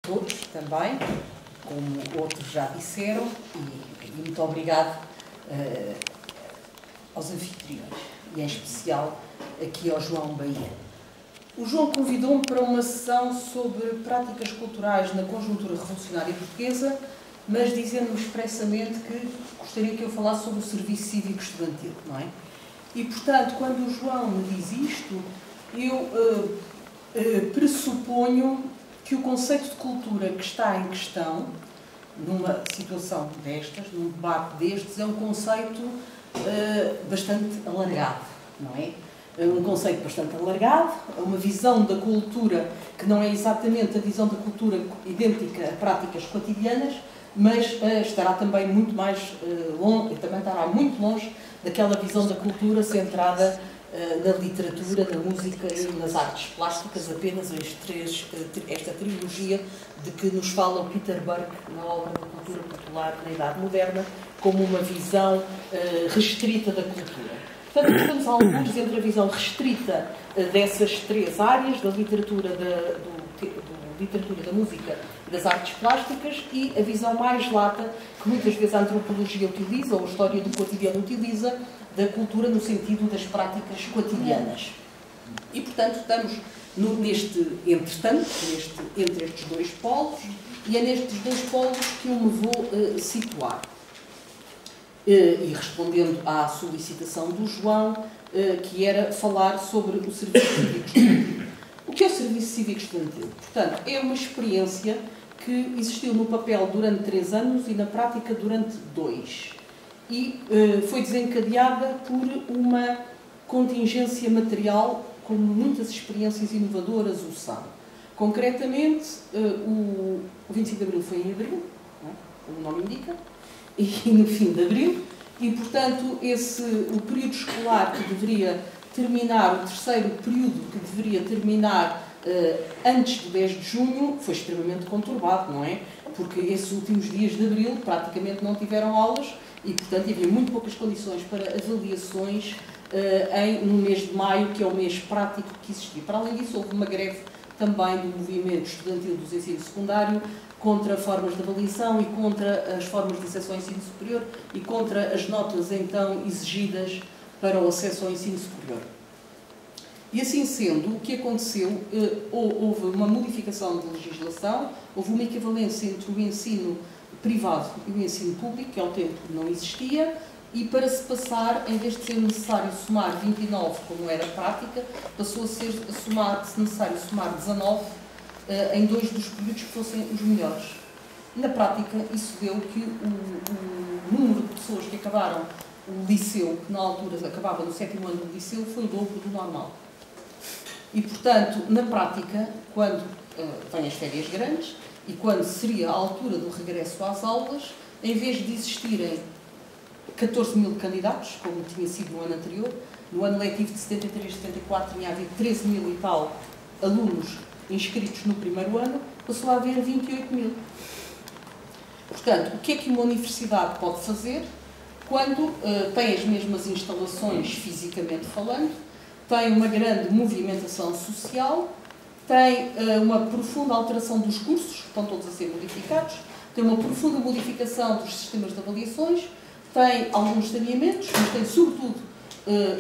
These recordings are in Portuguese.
todos também, como outros já disseram, e muito obrigado aos anfitriões, e em especial aqui ao João Bahia. O João convidou-me para uma sessão sobre práticas culturais na conjuntura revolucionária portuguesa, mas dizendo-me expressamente que gostaria que eu falasse sobre o serviço cívico estudantil, não é? E, portanto, quando o João me diz isto, eu pressuponho que o conceito de cultura que está em questão, numa situação destas, num debate destes, é um conceito bastante alargado, não é? É um conceito bastante alargado, é uma visão da cultura que não é exatamente a visão da cultura idêntica a práticas cotidianas, mas estará também muito mais longe, também estará muito longe daquela visão da cultura centrada na literatura, na música e nas artes plásticas, apenas esta trilogia de que nos fala o Peter Burke na obra da cultura popular na Idade Moderna, como uma visão restrita da cultura. Portanto, estamos alguns entre a visão restrita dessas três áreas, da literatura, da música e das artes plásticas, e a visão mais lata, que muitas vezes a antropologia utiliza, ou a história do cotidiano utiliza, da cultura no sentido das práticas cotidianas. E, portanto, estamos neste entretanto, entre estes dois polos, e é nestes dois polos que eu me vou situar. E respondendo à solicitação do João, que era falar sobre o Serviço Cívico Estudantil. O que é o Serviço Cívico Estudantil? Portanto, é uma experiência que existiu no papel durante 3 anos e na prática durante 2. E foi desencadeada por uma contingência material, como muitas experiências inovadoras o são. Concretamente, o 25 de Abril foi em Abril, não é? Como o nome indica, e no fim de Abril, e, portanto, o período escolar que deveria terminar, o terceiro período que deveria terminar antes do 10 de junho, foi extremamente conturbado, não é? Porque esses últimos dias de Abril praticamente não tiveram aulas e, portanto, havia muito poucas condições para avaliações no mês de maio, que é o mês prático que existia. Para além disso, houve uma greve também do movimento estudantil do ensino secundário contra formas de avaliação e contra as formas de acesso ao ensino superior e contra as notas, então, exigidas para o acesso ao ensino superior. E assim sendo, o que aconteceu, houve uma modificação de legislação, houve uma equivalência entre o ensino privado e o ensino público, que ao tempo não existia, e para se passar, em vez de ser necessário somar 29, como era a prática, passou a ser necessário somar 19 em 2 dos períodos que fossem os melhores. Na prática, isso deu que o número de pessoas que acabaram o liceu, que na altura acabava no 7º ano do liceu, foi o dobro do normal. E, portanto, na prática, quando vêm as férias grandes e quando seria a altura do regresso às aulas, em vez de existirem 14 mil candidatos, como tinha sido no ano anterior, no ano letivo de 73-74 tinha havido 13 mil e tal alunos inscritos no primeiro ano, passou a haver 28 mil. Portanto, o que é que uma universidade pode fazer quando tem as mesmas instalações fisicamente falando, tem uma grande movimentação social, tem uma profunda alteração dos cursos, que estão todos a ser modificados, tem uma profunda modificação dos sistemas de avaliações, tem alguns saneamentos, mas tem, sobretudo,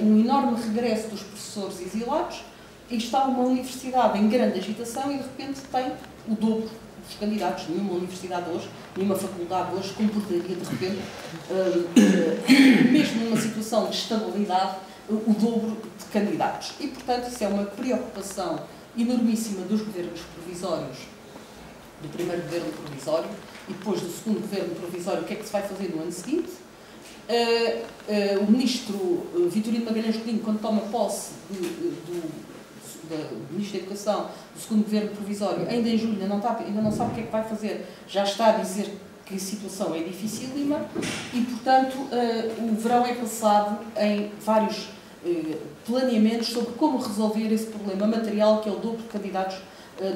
um enorme regresso dos professores exilados, e está uma universidade em grande agitação e, de repente, tem o dobro dos candidatos. Nenhuma universidade hoje, nenhuma faculdade hoje comportaria, de repente, mesmo numa situação de estabilidade, o dobro de candidatos. E, portanto, isso é uma preocupação enormíssima dos governos provisórios, do primeiro governo provisório, e depois do segundo governo provisório, o que é que se vai fazer no ano seguinte. O ministro Vitorino Magalhães Godinho, quando toma posse do Ministro da Educação do segundo governo provisório, ainda em julho, ainda não sabe o que é que vai fazer, já está a dizer que a situação é dificílima e, portanto, o verão é passado em vários planeamentos sobre como resolver esse problema material, que é o dobro de candidatos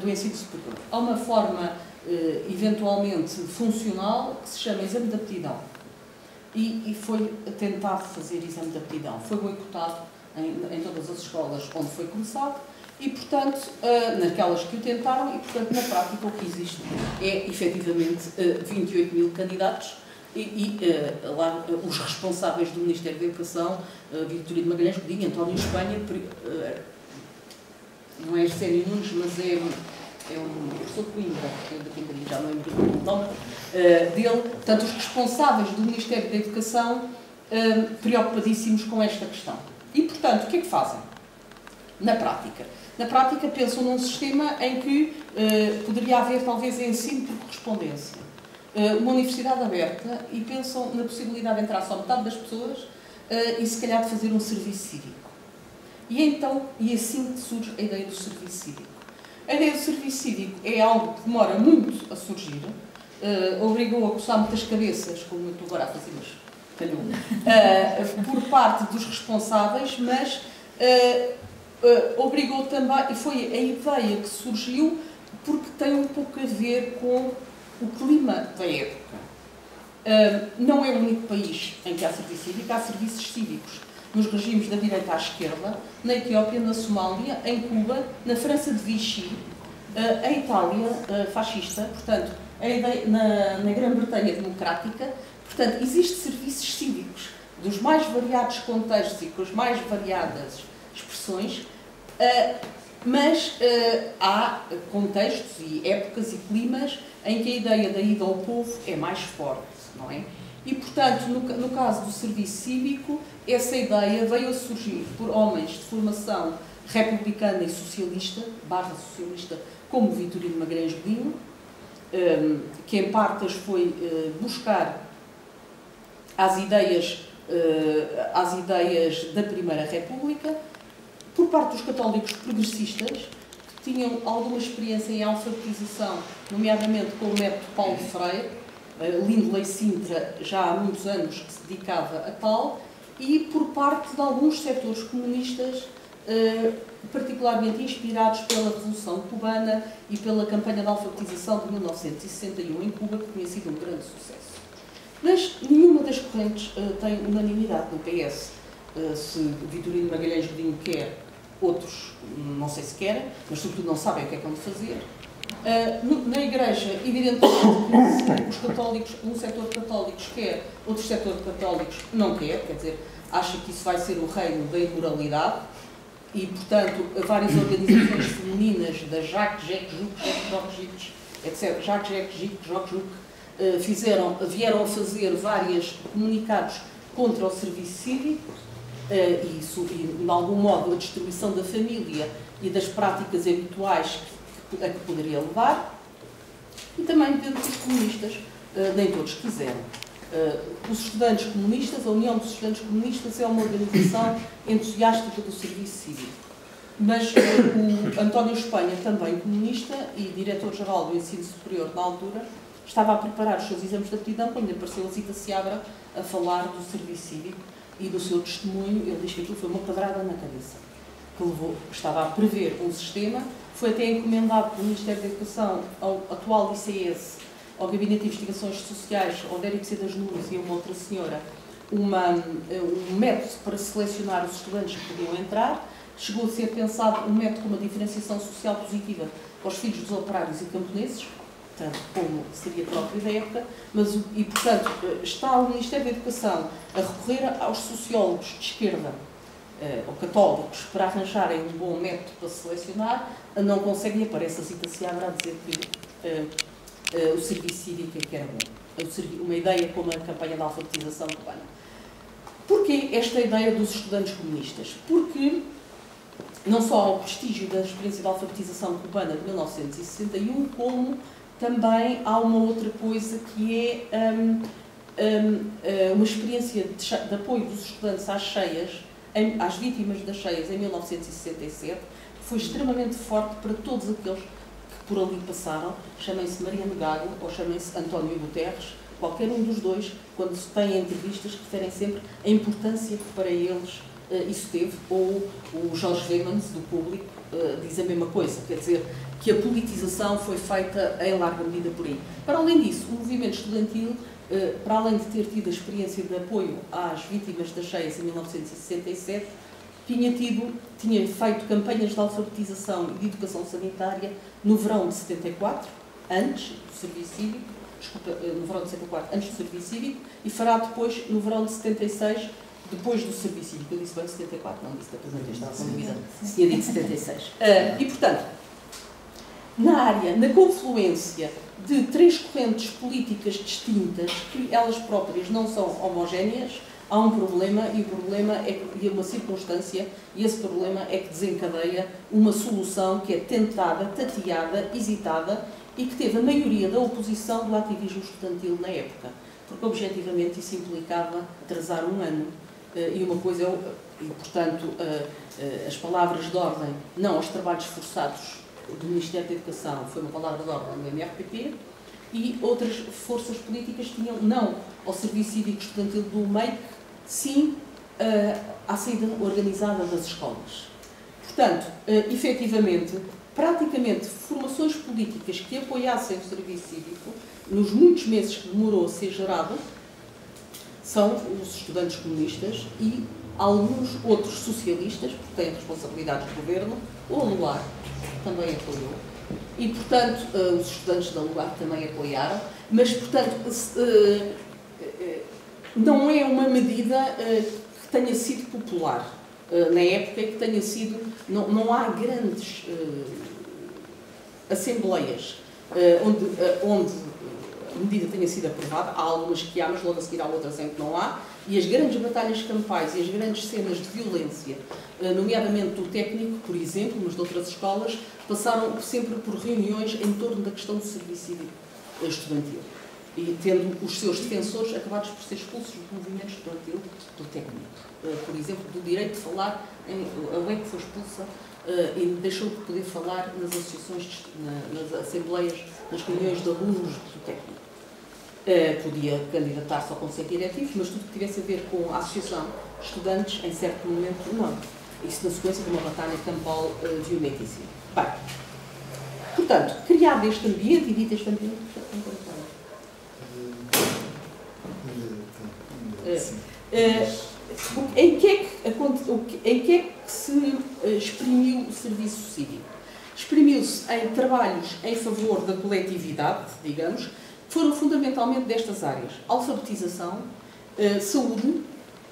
do ensino superior. Há uma forma, eventualmente, funcional, que se chama exame de aptidão. E foi tentado fazer exame de aptidão. Foi boicotado em todas as escolas onde foi começado e, portanto, naquelas que o tentaram, e, portanto, na prática o que existe é, efetivamente, 28 mil candidatos e lá os responsáveis do Ministério da Educação, Vitorino Magalhães Godinho, António Espanha, não é Arsénio Nunes, mas é um professor de Coimbra, daqui a bocadinho já não lembro do nome dele. Portanto, os responsáveis do Ministério da Educação preocupadíssimos com esta questão. E, portanto, o que é que fazem? Na prática? Na prática, pensam num sistema em que poderia haver, talvez, ensino por correspondência. Uma universidade aberta, e pensam na possibilidade de entrar só metade das pessoas e, se calhar, de fazer um serviço cívico. E assim surge a ideia do serviço cívico. A ideia do serviço cívico é algo que demora muito a surgir, obrigou a coçar muitas cabeças, como eu estou agora a fazer, mas calhou, por parte dos responsáveis, mas obrigou também, e foi a ideia que surgiu porque tem um pouco a ver com o clima da época. Não é o único país em que há serviço cívico, há serviços cívicos nos regimes da direita à esquerda, na Etiópia, na Somália, em Cuba, na França de Vichy, a Itália fascista, portanto, na Grã-Bretanha democrática. Portanto, existem serviços cívicos dos mais variados contextos e com as mais variadas expressões, mas há contextos e épocas e climas em que a ideia da ida ao povo é mais forte, não é? E, portanto, no caso do serviço cívico, essa ideia veio a surgir por homens de formação republicana e socialista, /socialista, como Vitorino Magalhães Godinho, que em partes foi buscar às ideias da Primeira República, por parte dos católicos progressistas, que tinham alguma experiência em alfabetização, nomeadamente com o método Paulo Freire, Lindley Sintra já há muitos anos que se dedicava a tal, e por parte de alguns setores comunistas, particularmente inspirados pela Revolução Cubana e pela campanha de alfabetização de 1961 em Cuba, que tinha sido um grande sucesso. Mas nenhuma das correntes tem unanimidade no PS. Se Vitorino Magalhães Godinho quer, outros não sei se querem, mas sobretudo não sabem o que é que vão fazer. Na Igreja, evidentemente, os católicos, um setor de católicos quer, outro setor de católicos não quer, quer dizer, acha que isso vai ser o reino da imoralidade e, portanto, várias organizações femininas da Jacques, Juc, etc., Jacques, Juc, vieram a fazer vários comunicados contra o serviço cívico e, de algum modo, a destruição da família e das práticas habituais a que poderia levar, e também dentro dos comunistas, nem todos quiseram. Os estudantes comunistas, a União dos Estudantes Comunistas, é uma organização entusiástica do serviço cívico. Mas o António Espanha, também comunista e diretor-geral do ensino superior na altura, estava a preparar os seus exames de aptidão quando lhe apareceu a Zita Seabra a falar do serviço cívico e do seu testemunho. Ele diz que aquilo foi uma pedrada na cabeça, que levou, estava a prever um sistema. Foi até encomendado pelo Ministério da Educação ao atual ICS, ao Gabinete de Investigações Sociais, ao Dérico Cedas Nunes e a uma outra senhora, um método para selecionar os estudantes que podiam entrar. Chegou a ser pensado um método com uma diferenciação social positiva para os filhos dos operários e camponeses, portanto, como seria próprio da época, e, portanto, está o Ministério da Educação a recorrer aos sociólogos de esquerda, ou católicos, para arranjarem um bom método para selecionar, não conseguem, e aparece a Zita Seabra a dizer que o serviço cívico é que era bom. Uma ideia como a campanha de alfabetização cubana. Porquê esta ideia dos estudantes comunistas? Porque não só ao prestígio da experiência de alfabetização cubana de 1961, como também há uma outra coisa que é uma experiência de apoio dos estudantes às vítimas das cheias em 1967, que foi extremamente forte para todos aqueles que por ali passaram, chamem-se Mariano Gago ou chamem-se António Guterres, qualquer um dos dois, quando se tem entrevistas, referem sempre a importância que para eles isso teve, ou o Jorge Vemans, do Público, diz a mesma coisa, quer dizer, que a politização foi feita em larga medida por aí. Para além disso, o movimento estudantil, para além de ter tido a experiência de apoio às vítimas das cheias em 1967, tinha feito campanhas de alfabetização e de educação sanitária no verão de 74, antes do serviço cívico, no verão de 74, antes do serviço cívico, e fará depois, no verão de 76, depois do serviço cívico. Eu disse bem 74, não disse que apresentei, estava com dúvida se tinha dito 76. E, portanto, na confluência de três correntes políticas distintas, que elas próprias não são homogéneas, há um problema, e o problema é uma circunstância, e esse problema é que desencadeia uma solução que é tentada, tateada, hesitada, e que teve a maioria da oposição do ativismo estudantil na época, porque objetivamente isso implicava atrasar um ano. E uma coisa, portanto, as palavras de ordem, não aos trabalhos forçados do Ministério da Educação, foi uma palavra de ordem do MRPP, e outras forças políticas tinham não ao serviço cívico estudantil do MEIC, sim à saída organizada das escolas. Portanto, efetivamente, praticamente formações políticas que apoiassem o serviço cívico, nos muitos meses que demorou a ser gerado, são os estudantes comunistas e alguns outros socialistas, porque têm responsabilidades de governo, ou a LUAR, que também apoiou, e, portanto, os estudantes da LUAR também apoiaram, mas, portanto, não é uma medida que tenha sido popular na época e que tenha sido... Não há grandes assembleias onde a medida tenha sido aprovada. Há algumas que há, mas logo a seguir há outras em que não há. E as grandes batalhas campais e as grandes cenas de violência, nomeadamente do técnico, por exemplo, mas de outras escolas, passaram sempre por reuniões em torno da questão do serviço cívico estudantil. E tendo os seus defensores acabados por ser expulsos do movimento estudantil do técnico. Por exemplo, do direito de falar, a UEC foi expulsa e deixou de poder falar nas associações, nas assembleias, nas reuniões de alunos do técnico. Podia candidatar-se ao Conselho Diretivo, mas tudo que tivesse a ver com a associação de estudantes, em certo momento, não. Isso na sequência de uma batalha campal violentíssima. Bem, portanto, criado este ambiente, e dito este ambiente, em que é que se exprimiu o serviço cívico? Exprimiu-se em trabalhos em favor da coletividade, digamos, que foram fundamentalmente destas áreas: alfabetização, saúde,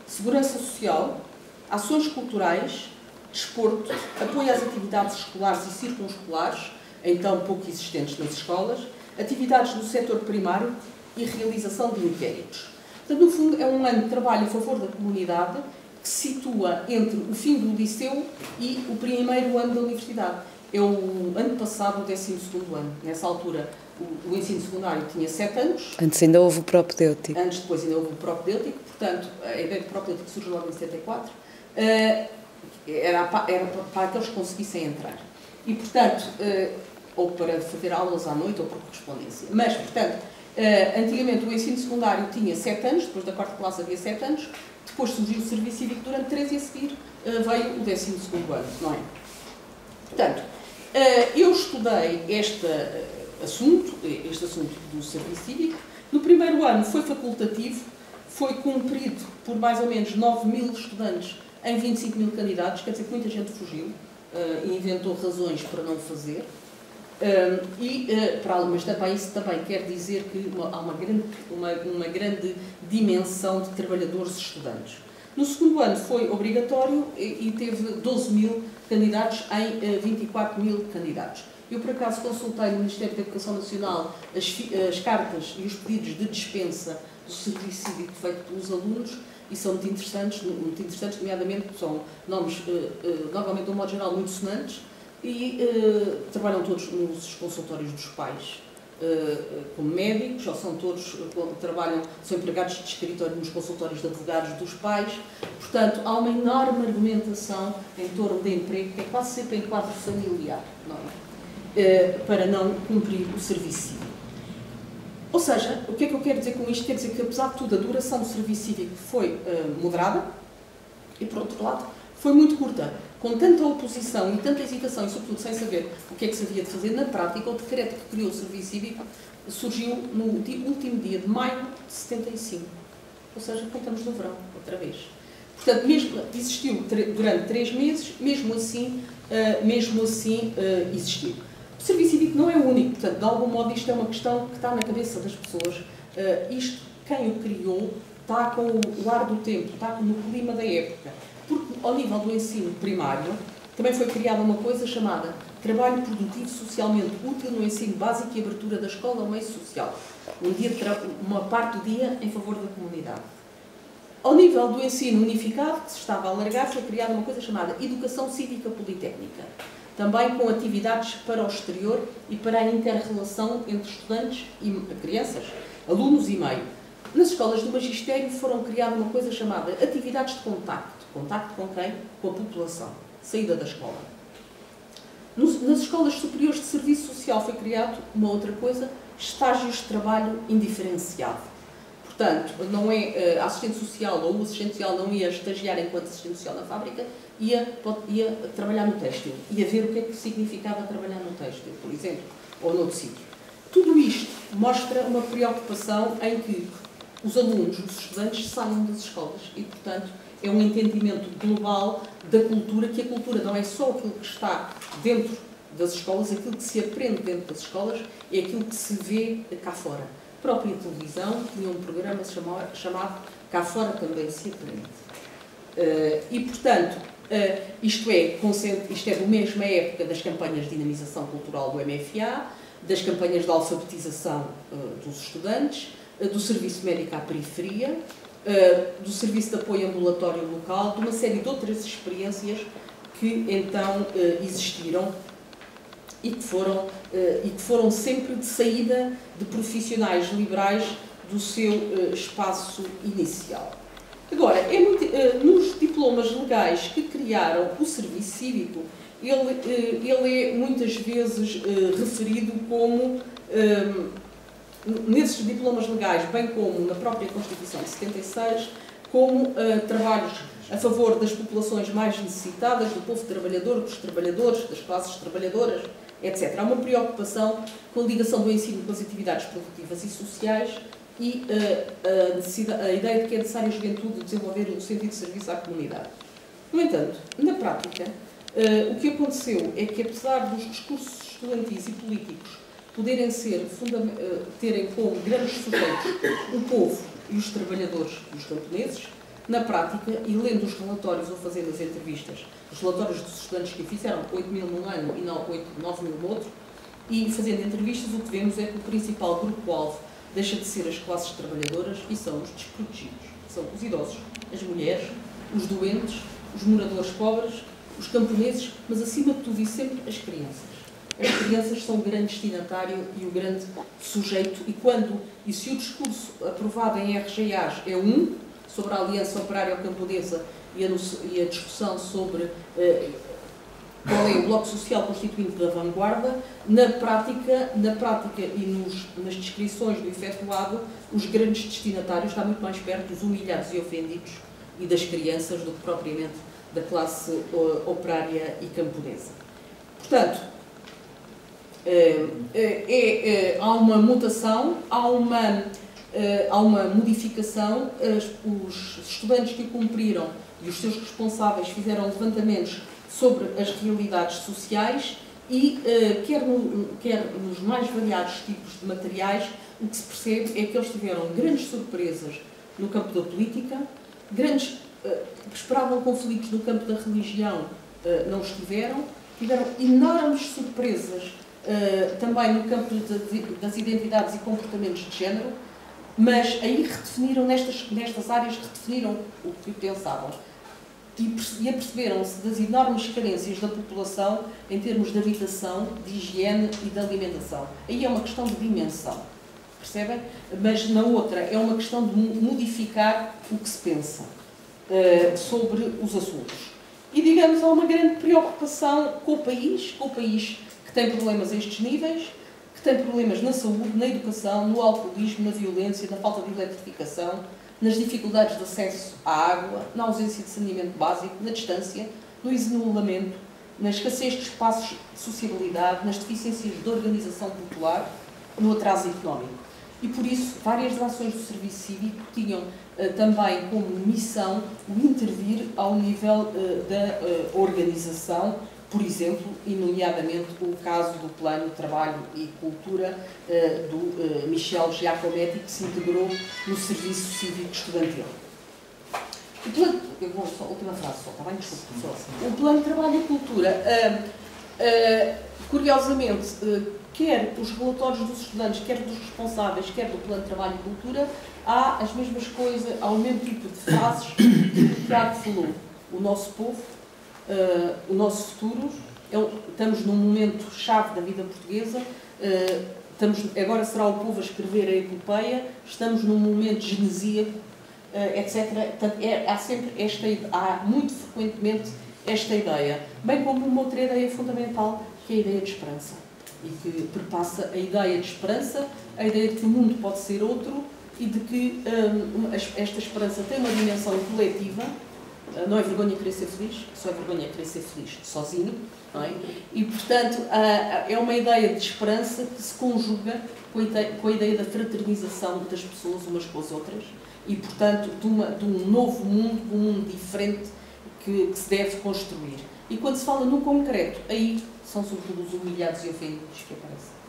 segurança social, ações culturais, desporto, apoio às atividades escolares e circunscolares, então pouco existentes nas escolas, atividades do setor primário e realização de inquéritos. Portanto, no fundo, é um ano de trabalho a favor da comunidade que se situa entre o fim do liceu e o primeiro ano da universidade. É o ano passado, o 12º ano. Nessa altura, o ensino secundário tinha 7 anos. Antes ainda houve o propedêutico. Antes, depois, ainda houve o propedêutico. Portanto, a ideia de propedêutico surge logo em 74. Era para aqueles que conseguissem entrar. E, portanto, ou para fazer aulas à noite ou por correspondência. Mas, portanto, antigamente o ensino secundário tinha 7 anos, depois da 4ª classe havia 7 anos, depois surgiu o serviço cívico durante 3 e a seguir veio o 12º ano, não é? Portanto, eu estudei este assunto do serviço cívico. No primeiro ano foi facultativo, foi cumprido por mais ou menos 9.000 estudantes em 25.000 candidatos, quer dizer que muita gente fugiu e inventou razões para não fazer. Mas também, isso também quer dizer que há uma grande dimensão de trabalhadores estudantes. No segundo ano foi obrigatório e teve 12.000 candidatos em 24.000 candidatos. Eu, por acaso, consultei no Ministério da Educação Nacional as cartas e os pedidos de dispensa do serviço cívico feito pelos alunos e são muito interessantes, nomeadamente são nomes, normalmente de um modo geral, muito sonantes, e trabalham todos nos consultórios dos pais como médicos, ou são todos, são empregados de escritório nos consultórios de advogados dos pais. Portanto, há uma enorme argumentação em torno de emprego, que é quase sempre em quadro familiar, não é? Para não cumprir o serviço cívico. Ou seja, o que é que eu quero dizer com isto? Quer dizer que, apesar de tudo, a duração do serviço cívico foi moderada e, por outro lado, foi muito curta. Com tanta oposição e tanta hesitação, e sobretudo sem saber o que é que se havia de fazer na prática, o decreto que criou o serviço cívico surgiu no último dia de maio de 75. Ou seja, contamos no verão, outra vez. Portanto, existiu durante 3 meses, mesmo assim existiu. O serviço cívico não é o único, portanto, de algum modo isto é uma questão que está na cabeça das pessoas. Quem o criou está com o ar do tempo, está no clima da época. Porque ao nível do ensino primário também foi criada uma coisa chamada trabalho produtivo socialmente útil no ensino básico e abertura da escola ao meio social. Uma parte do dia em favor da comunidade. Ao nível do ensino unificado, que se estava a alargar, foi criada uma coisa chamada Educação Cívica Politécnica, também com atividades para o exterior e para a inter-relação entre estudantes e crianças, alunos e meio. Nas escolas do magistério foram criadas uma coisa chamada atividades de contacto. Contacto com quem? Com a população. Saída da escola. Nas escolas superiores de serviço social foi criado uma outra coisa, estágios de trabalho indiferenciado. Portanto, não é assistente social ou o assistente social não ia estagiar enquanto assistente social na fábrica, ia trabalhar no têxtil, ia ver o que é que significava trabalhar no têxtil, por exemplo, ou noutro sítio. Tudo isto mostra uma preocupação em que os alunos, os estudantes, saiam das escolas e, portanto, é um entendimento global da cultura, que a cultura não é só aquilo que está dentro das escolas, aquilo que se aprende dentro das escolas, é aquilo que se vê cá fora. A própria televisão tinha um programa chamado Cá Fora Também Se Aprende. E, portanto, isto é da mesma época das campanhas de dinamização cultural do MFA, das campanhas de alfabetização dos estudantes, do serviço médico à periferia, do serviço de apoio ambulatório local, de uma série de outras experiências que então existiram e que foram sempre de saída de profissionais liberais do seu espaço inicial. Agora, nos diplomas legais que criaram o serviço cívico, ele é muitas vezes referido como, nesses diplomas legais, bem como na própria Constituição de 76, como trabalhos a favor das populações mais necessitadas, do povo trabalhador, dos trabalhadores, das classes trabalhadoras, etc. Há uma preocupação com a ligação do ensino com as atividades produtivas e sociais e a ideia de que é necessário a juventude desenvolver o sentido de serviço à comunidade. No entanto, na prática, o que aconteceu é que, apesar dos discursos estudantis e políticos poderem terem como grandes sujeitos o povo e os trabalhadores e os camponeses, na prática, e lendo os relatórios ou fazendo as entrevistas, os relatórios dos estudantes que fizeram, 8 mil num ano e 9 mil no outro, e fazendo entrevistas, o que vemos é que o principal grupo-alvo deixa de ser as classes trabalhadoras e são os desprotegidos. São os idosos, as mulheres, os doentes, os moradores pobres, os camponeses, mas acima de tudo e sempre as crianças. As crianças são o grande destinatário e o grande sujeito, e se o discurso aprovado em RGAs é sobre a Aliança Operária Camponesa e a discussão sobre qual é o bloco social constituinte da vanguarda, na prática e nas descrições do efetuado, os grandes destinatários estão muito mais perto dos humilhados e ofendidos e das crianças do que propriamente da classe operária e camponesa. Portanto, há uma mutação, há uma modificação. Os estudantes que o cumpriram e os seus responsáveis fizeram levantamentos sobre as realidades sociais e, quer nos mais variados tipos de materiais, o que se percebe é que eles tiveram grandes surpresas no campo da política, esperavam conflitos no campo da religião, não os tiveram enormes surpresas também no campo das identidades e comportamentos de género, mas aí redefiniram, nestas áreas, redefiniram o que pensavam e aperceberam-se das enormes carências da população em termos de habitação, de higiene e de alimentação. Aí é uma questão de dimensão, percebem? Mas na outra é uma questão de modificar o que se pensa sobre os assuntos. E, digamos, há uma grande preocupação com o país que tem problemas a estes níveis, que tem problemas na saúde, na educação, no alcoolismo, na violência, na falta de eletrificação, nas dificuldades de acesso à água, na ausência de saneamento básico, na distância, no isolamento, na escassez de espaços de sociabilidade, nas deficiências de organização popular, no atraso económico. E por isso, várias das ações do Serviço Cívico tinham também como missão o intervir ao nível da organização, por exemplo, e nomeadamente o caso do Plano Trabalho e Cultura do Michel Giacometti, que se integrou no Serviço Cívico Estudantil. Eu vou só, última frase só, está bem? Desculpe, só. O Plano de Trabalho e Cultura, curiosamente, quer os relatórios dos estudantes, quer dos responsáveis, quer do Plano de Trabalho e Cultura, há as mesmas coisas, há o mesmo tipo de frases que o Tiago falou. O nosso povo, o nosso futuro, estamos num momento-chave da vida portuguesa, agora será o povo a escrever a epopeia, estamos num momento genesíaco, etc. Portanto, há muito frequentemente esta ideia, bem como uma outra ideia fundamental, que é a ideia de esperança, e que perpassa a ideia de esperança, a ideia de que o mundo pode ser outro e de que esta esperança tem uma dimensão coletiva. Não é vergonha querer ser feliz, só é vergonha querer ser feliz sozinho, não é? E, portanto, é uma ideia de esperança que se conjuga com a ideia da fraternização das pessoas umas com as outras e, portanto, de um novo mundo, de um mundo diferente que se deve construir. E quando se fala no concreto, aí são sobretudo os humilhados e ofendidos que aparecem.